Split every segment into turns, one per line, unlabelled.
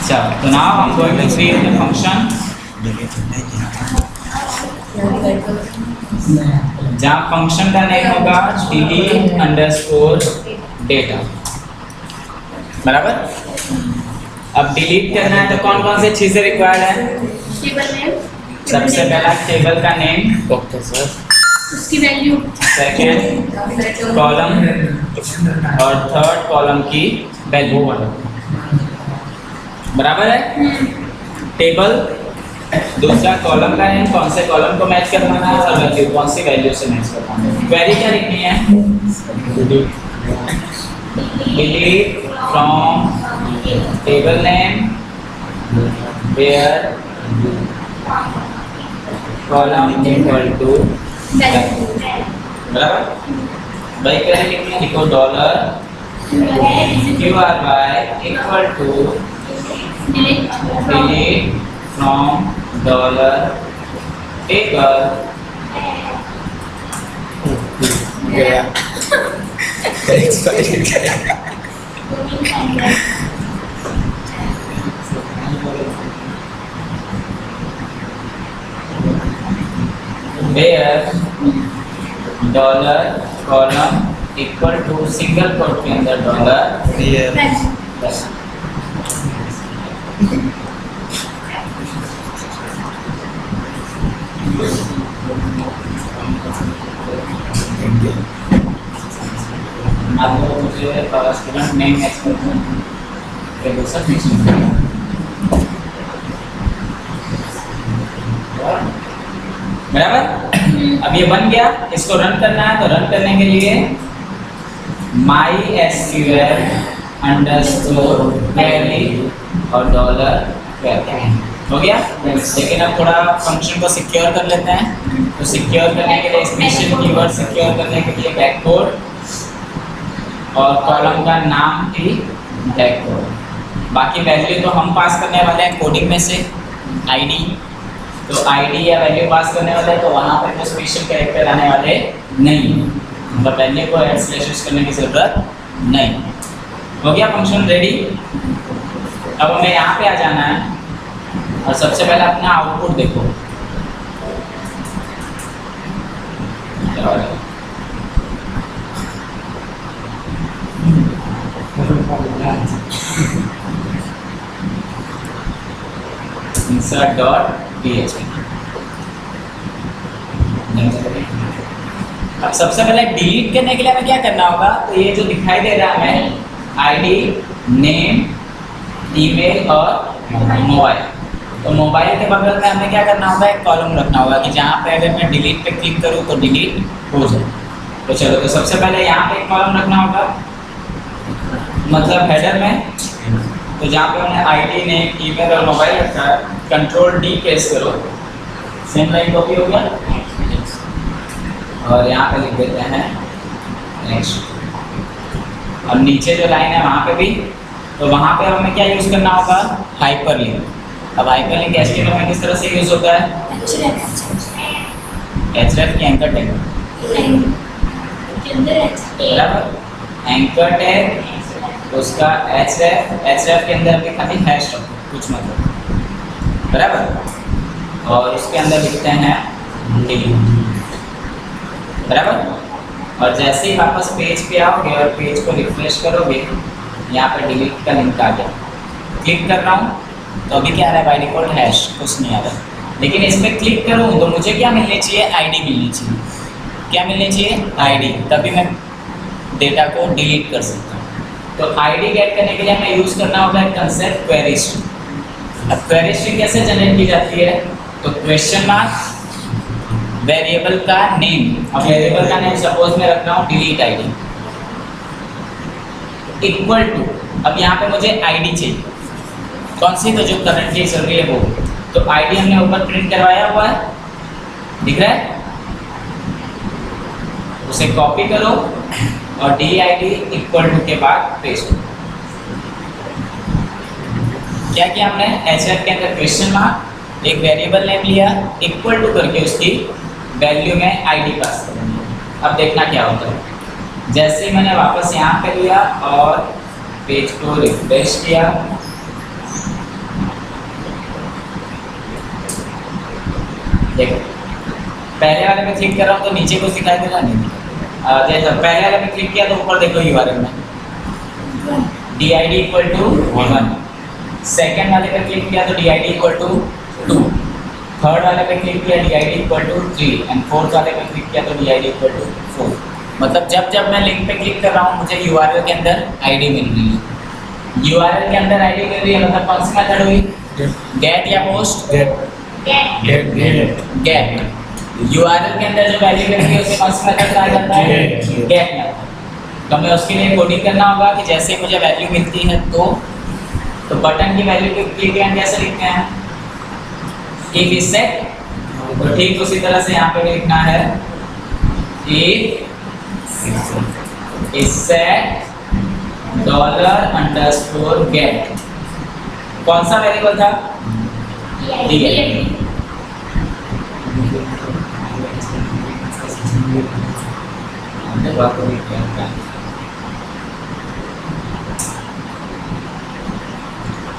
चलो, तो नाउ हम going to create the function जहाँ फंक्शन का नेम होगा delete_data। बराबर। अब डिलीट करना है तो कौन कौन से चीजें रिक्वायर्ड है?
टेबल नेम,
सबसे पहला टेबल का नेम,
उसकी वैल्यू,
सेकेंड कॉलम और थर्ड कॉलम की वैल्यू। बराबर है। टेबल, दूसरा कॉलम का नेम, कौन से कॉलम को मैच करवाना है और वैल्यू कौन सी वैल्यू से मैच करवाना है। क्वेरी क्या लिखनी है? Delete from table name where column equal to value. बराबर। भाई क्वेरी लिखनी है, लिखो dollar QRY equal to delete from dollar table गया where dollar column equal to single quote के अंदर डॉलर आपको मुझे स्टूडेंट नेम एक्सपेक्ट बराबर। अब ये बन गया, इसको रन करना है तो रन करने के लिए mysql_query और डॉलर query हो गया। लेकिन अब थोड़ा फंक्शन को सिक्योर कर लेते हैं। तो सिक्योर करने के लिए स्पेशल कीवर्ड सिक्योर करने के लिए बैककोड और कॉलम का नाम भी बैककोड। बाकी वैल्यू तो हम पास करने वाले हैं कोडिंग में से आईडी। तो आईडी या वैल्यू पास करने वाले हैं तो वहाँ पर कोई स्पेशल कैरेक्टर आने वाले नहीं, मतलब वैल्यू को ऐड स्लैश करने की ज़रूरत नहीं। हो गया फंक्शन रेडी। अब हमें यहाँ पे आ जाना है और सबसे पहले अपना आउटपुट देखो। insert.php। अब सबसे पहले डिलीट करने के लिए हमें क्या करना होगा? तो ये जो दिखाई दे रहा है हमें आईडी, नेम, ईमेल और मोबाइल। तो मोबाइल के बगल में हमें क्या करना होगा? एक कॉलम रखना होगा कि जहाँ पे अगर मैं डिलीट पे क्लिक करूँ तो डिलीट हो जाए। तो चलो, तो सबसे पहले यहाँ पे एक कॉलम रखना होगा, मतलब हेडर में। तो जहाँ पे हमने आईडी, नेम, ईमेल और मोबाइल रखा है, Ctrl+D प्रेस करो, सेम लाइन कॉपी हो गया। और यहाँ पे लिख देते हैं नेक्स्ट। अब नीचे जो लाइन है वहाँ पे भी, तो वहाँ पे हमें क्या यूज़ करना होगा? हाइपरलिंक। अब हाइपरलिंक HTML में किस तरह से यूज़ होता है? href की एंकर टैग, बराबर। एंकर टैग उसका href के अंदर भी खाली हैश कुछ मतलब, बराबर। और उसके अंदर लिखते हैं डिलीट, बराबर। और जैसे ही वापस पेज पे आओगे और पेज को रिफ्रेश करोगे, यहाँ पर डिलीट का लिंक आ गया। क्लिक कर रहा हूँ तो अभी क्या आ रहा है? बाय डिफॉल्ट हैश, कुछ नहीं आ रहा। लेकिन इस पर क्लिक करूँ तो मुझे क्या मिलनी चाहिए? आईडी मिलनी चाहिए। क्या मिलनी चाहिए? आईडी। तभी मैं डेटा को डिलीट कर सकता हूँ। तो आईडी गेट करने के लिए हमें यूज़ करना होगा एक कंसेप्ट क्वेरी स्ट्रिंग। अब क्वेरी स्ट्रिंग कैसे जनरेट की जाती है? तो क्वेश्चन मार्क वेरिएबल का नेम। अब वेरिएबल का नेम सपोज मैं रख रहा हूँ डिलीट आईडी इक्वल टू, अब यहाँ पे मुझे आईडी चाहिए, कौन सी? तो जो करंटली चल रही है वो। तो आईडी हमने ऊपर प्रिंट करवाया हुआ है, दिख रहा है? उसे कॉपी करो और DID इक्वल टू के बाद पेस्ट। क्या किया हमने? href के अंदर क्वेश्चन मार्क, एक वेरिएबल नेम लिया, इक्वल टू करके उसकी वैल्यू में आईडी पास करेंगे। अब देखना क्या होता है। जैसे ही मैंने वापस यहाँ पे लिया और पेज को रिफ्रेश किया, देखो पहले वाले में क्लिक कर रहा हूँ तो नीचे कुछ दिखाई दे रहा नहीं। जैसे पहले वाले में क्लिक किया तो ऊपर देखो यूआरएल में DID इक्वल टू 1, सेकेंड वाले पे क्लिक किया तो DID इक्वल टू 2, थर्ड वाले पे क्लिक किया DID equal to 3 and fourth वाले पे क्लिक किया तो DID इक्वल टू 4। मतलब जब जब मैं लिंक पे क्लिक कर रहा हूँ मुझे यूआरएल के अंदर आईडी मिल रही है। यूआरएल के अंदर आईडी मिल रही है मतलब कौन सी मेथड हुई, गेट या पोस्ट, गेट। यूआरएल के अंदर जो वैल्यू मिलती है उसे कौन सी मेथड कहा जाता है, गेट मेथड। तो मैं उसके लिए कोडिंग करना होगा कि जैसे मुझे वैल्यू मिलती है तो बटन की वैल्यू को क्लिक एंड कैसे लिखते हैं, इफ इज सेट। तो ठीक उसी तरह से यहाँ पे भी लिखना है इफ इज सेट $_get। कौन सा वेरिएबल था, DID।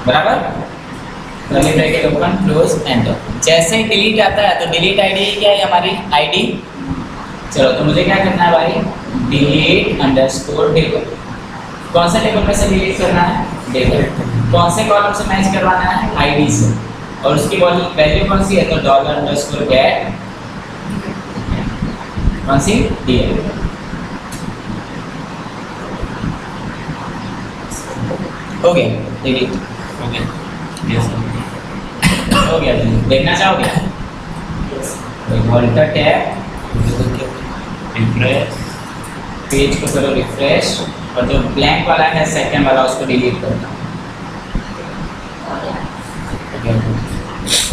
बराबर, curly bracket open close enter. जैसे ही डिलीट आता है तो डिलीट आईडी क्या है हमारी आईडी। चलो तो मुझे क्या करना है भाई, डिलीट अंडरस्कोर टेबल। कौन सा टेबल में से डिलीट करना है, टेबल। कौन से कॉलम से मैच करवाना है, आईडी से। और उसकी वैल्यू कौन सी है तो $_get कौन सी, DID। हो गया डिलीट, हो गया डिलीट। देखना चाहोगे, वॉल्टर टैब, रिफ्रेश, पेज को करो रिफ्रेश और जो ब्लैंक वाला है सेकंड वाला उसको डिलीट करना।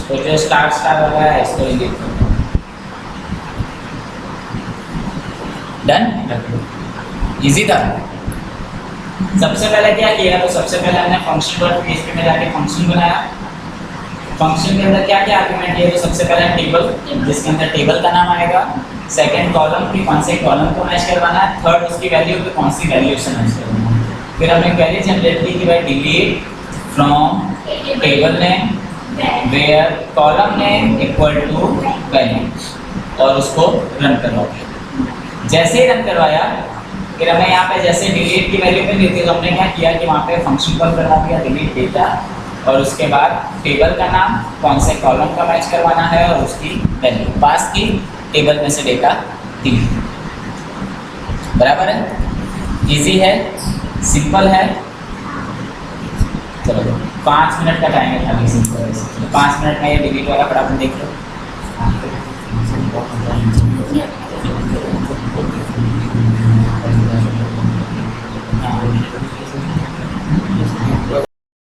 तो जो स्टार वाला है इसको डिलीट करना। डन, इजी था। सबसे पहले क्या किया, तो सबसे पहले हमने function.php में जाके फंक्शन बनाया। फंक्शन के अंदर क्या क्या आर्गुमेंट है, तो सबसे पहले टेबल, जिसके अंदर टेबल का नाम आएगा। सेकंड कॉलम की कौन से कॉलम को मैच करवाना है, थर्ड उसकी वैल्यू पे कौन सी वैल्यू से मैच करवाना है। फिर हमने क्वेरी जनरेट की कि भाई delete from table name where column name equal to value और उसको रन करवाओ। जैसे ही रन करवाया फिर हमें यहाँ पे जैसे डिलीट की वैल्यू पे देती है तो हमने क्या किया कि वहाँ पे फंक्शन कॉल करवा दिया डिलीट डेटा और उसके बाद टेबल का नाम, कौन से कॉलम का मैच करवाना है और उसकी वैल्यू पास की, टेबल में से डेटा दी। बराबर है, इजी है, सिंपल है। चलो 5 मिनट का टाइम है खाली, सिंपल है। 5 मिनट में ये डिलीट वाला फटाफट देख लो।